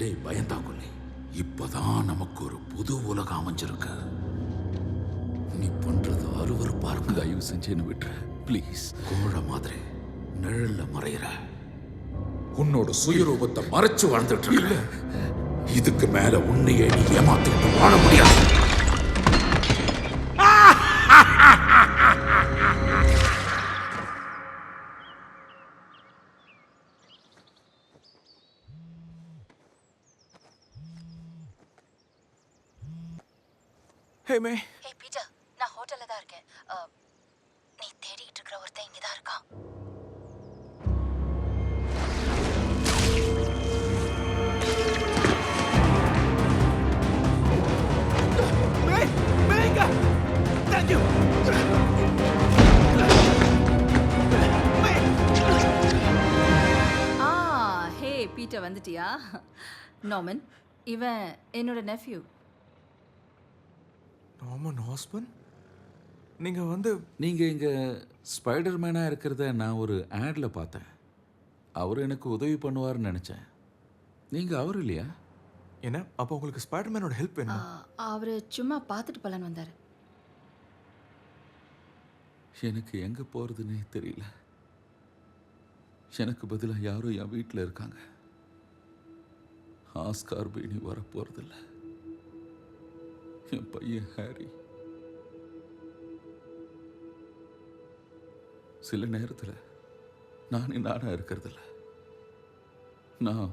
டேய் பயந்தாக்குள்ளே, இப்பதான் நமக்கு ஒரு புது உலகம் அமைஞ்சிருக்கு. நீ பண்றது அருவருப்பா இருக்கு. தயவு செஞ்சு என்ன விட்டுற ப்ளீஸ். கோழ மாதிரி நிழல்ல மறையிற, உன்னோட சுயரூபத்தை மறைச்சு வாழ்ந்துட்டு இல்ல. இதுக்கு மேல உன்னையே நீ ஏமாத்திட்டு வாழ முடியாது. ஹே மே. ஹே பீட்டர், நான் ஹோட்டல்ல தான் இருக்கேன். நீ தேடிட்டு இருக்கிற ஒருத்தன் இங்க தான் இருக்கான். மே, மேங்க. Thank you. May. Hey Peter வந்துட்டியா? நார்மன், இவன் என்னோட நெஃப்யூ. நார்மன் ஹாஸ்பன்? நீங்க வந்து நீங்கள் இங்கே ஸ்பைடர்மேனாக இருக்கிறத நான் ஒரு ஆடில் பார்த்தேன். அவர் எனக்கு உதவி பண்ணுவார்னு நினச்சேன். நீங்கள் அவர் இல்லையா? என்ன? அப்போ உங்களுக்கு ஸ்பைடர்மேனோட ஹெல்ப் வேணும்? அவரு சும்மா பார்த்துட்டு போலான்னு வந்தாரு. எனக்கு எங்கே போகிறதுனே தெரியல. எனக்கு பதிலாக யாரும் என் வீட்டில் இருக்காங்க. ஆஸ்கார் பேணி வரப்போகிறதில்ல. என் பையன் ஹாரி சில நேரத்தில் நானாக இருக்கிறதில்ல. நான்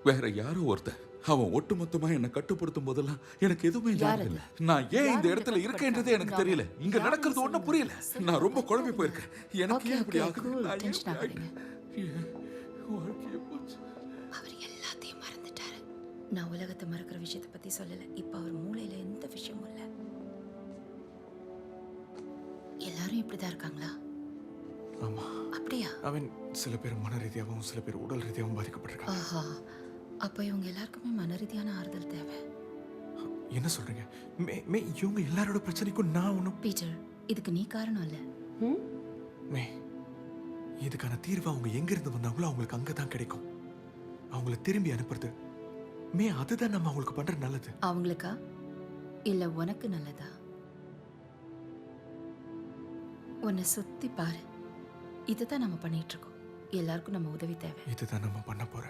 வேற யாரோ ஒருத்தன். அவன் ஒட்டுமொத்தமா என்னை கட்டுப்படுத்தும் போதெல்லாம் எனக்கு எதுவுமே ஞாபகம் இல்லை. நான் ஏன் இந்த இடத்துல இருக்கேன்றதே எனக்கு தெரியல. இங்க நடக்கிறது ஒன்றும் புரியல. நான் ரொம்ப குழம்பி போயிருக்கேன். எனக்கு ஏன் இப்படி ஆகுது? அவர் எல்லாத்தையும் மறந்துட்டாரு. நான் உலகத்தை மறக்கிற விஷயத்தை பத்தி சொல்லல. இப்ப அவர் மூளையில எந்த விஷயமும் இல்ல. எல்லாரும் இப்படிதான் இருக்காங்களா? ஆமா. அப்படியா? அவன் சில பேர் மன ரீதியாகவும் சில பேர் உடல் ரீதியாகவும் பாதிக்கப்பட்டிருக்காங்க. ஆஹா, அப்ப இவங்க எல்லாருக்குமே மன ரீதியான ஆறுதல் தேவை. என்ன சொல்றீங்க? மே இவங்க எல்லாரோட பிரச்சனைக்கும் நான் ஒன்றும். பீட்டர், இதுக்கு நீ காரணம் இல்ல. மே, இதுக்கான தீர்வு அவங்க எங்கிருந்து வந்தாங்களோ அவங்களுக்கு அங்கதான் கிடைக்கும். அவங்கள திரும்பி அனுப்புறது மே, அதுதான் நம்ம அவங்களுக்கு பண்ற நல்லது. அவங்களுக்கா இல்ல உனக்கு நல்லதா? உன்னை சுத்தி பாரு. இதுதான் நம்ம பண்ணிட்டு இருக்கோம். எல்லாருக்கும் நம்ம உதவி தேவை. இதுதான் நம்ம பண்ண போற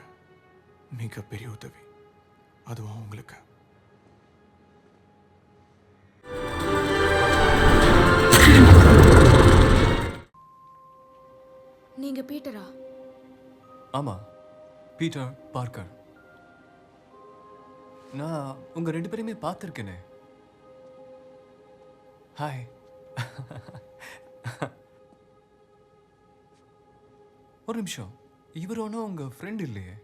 மிகப்பெரிய உதவி. அதுவும் அவங்களுக்கு. நீங்க பீட்டரா? ஆமா, பீட்டர் பார்க்கர். நான் உங்க ரெண்டு பேரையுமே பார்த்துருக்கேனே. ஹாய். ஒரு நிமிஷம், இவர் ஒன்றும் உங்க ஃப்ரெண்ட் இல்லையே?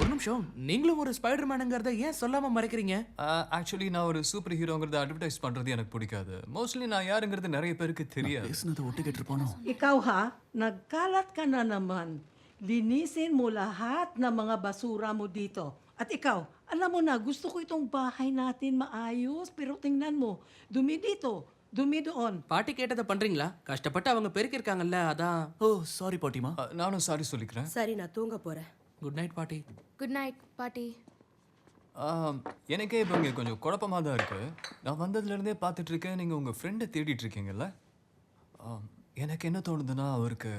ஒரு நிமிஷம், நீங்களும் ஒரு ஸ்பைடர்மேனுங்கிறத ஏன் சொல்லாம மறைக்கிறீங்க? ஆக்சுவலி நான் ஒரு சூப்பர் ஹீரோங்கிறத அட்வர்டைஸ் பண்றது எனக்கு பிடிக்காது. மோஸ்ட்லி நான் யாருங்கிறது நிறைய பேருக்கு தெரியாது. பேசுனதை ஒட்டு கேட்டிருப்பானோ? Ikaw ha, nagkalat ka na naman. Linisin mo lahat ng mga basura mo dito. At ikaw, alam mo na, gusto ko itong bahay natin maayos, pero tingnan mo, dumi dito, dumi doon. பாட்டி கேட்டதை பண்றீங்களா? கஷ்டப்பட்டு அவங்க பெருக்கிருக்காங்கல்ல, அதான். ஓ sorry பாட்டிமா. நானும் sorry சொல்லிக்கிறேன். சரி, நான் தூங்க போறேன். குட் நைட் பாட்டி. குட் நைட் பாட்டி. எனக்கே இப்போ இங்கே கொஞ்சம் குழப்பமாக தான் இருக்கு. நான் வந்ததுலேருந்தே பார்த்துட்டு இருக்கேன், நீங்கள் உங்கள் ஃப்ரெண்டை தேடிட்டு இருக்கீங்கல்ல. எனக்கு என்ன தோணுதுன்னா, அவருக்கு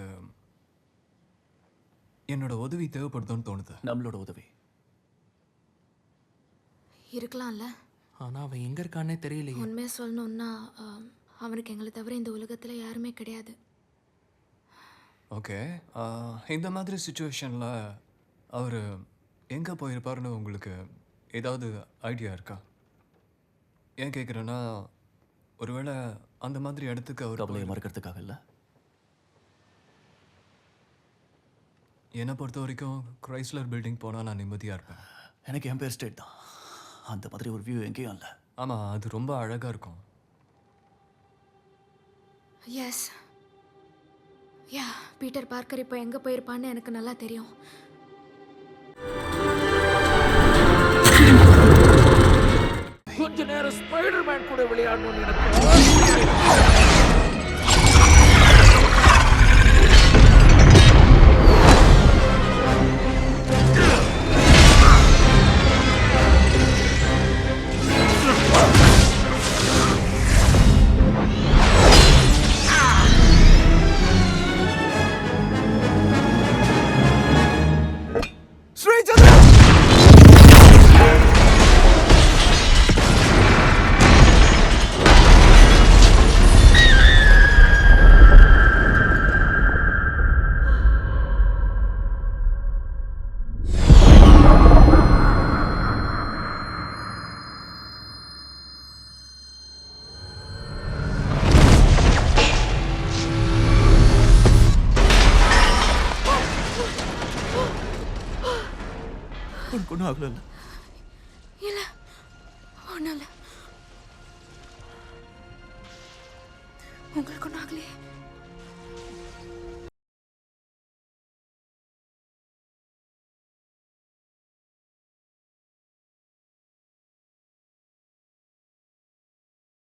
என்னோட உதவி தேவைப்படுதுன்னு தோணுது. நம்மளோட உதவி இருக்கலாம்ல. ஆனா அவன் எங்க இருக்கானே தெரியலையே. உண்மையை சொல்லணும்னா அவனுக்கு எங்களை தவிர இந்த உலகத்துல யாருமே கிடையாது. ஓகே, இந்த மாதிரி சுச்சுவேஷனில் அவர் எங்கே போயிருப்பாருன்னு உங்களுக்கு ஏதாவது ஐடியா இருக்கா? ஏன் கேட்குறேன்னா, ஒருவேளை அந்த மாதிரி இடத்துக்கு அவர் கவலையை மறக்கிறதுக்காக இல்லை. என்னை பொறுத்த வரைக்கும் கிரைஸ்லர் பில்டிங் போனால் நான் நிம்மதியாக இருப்பேன். எனக்கு என் பேர் ஸ்டேட் தான். அந்த மாதிரி ஒரு வியூ எங்கேயும் இல்லை. ஆமாம், அது ரொம்ப அழகாக இருக்கும். எஸ், யா, பீட்டர் பார்க்கர் இப்போ எங்கே போயிருப்பான்னு எனக்கு நல்லா தெரியும். ஸ்பைடர்மேன் கூட விளையாடணும்னு எனக்கு உனக்கு ஒன்றும் ஆகல இல்ல ஒன்றும் இல்லை உங்களுக்கு ஒன்றும் ஆகலையே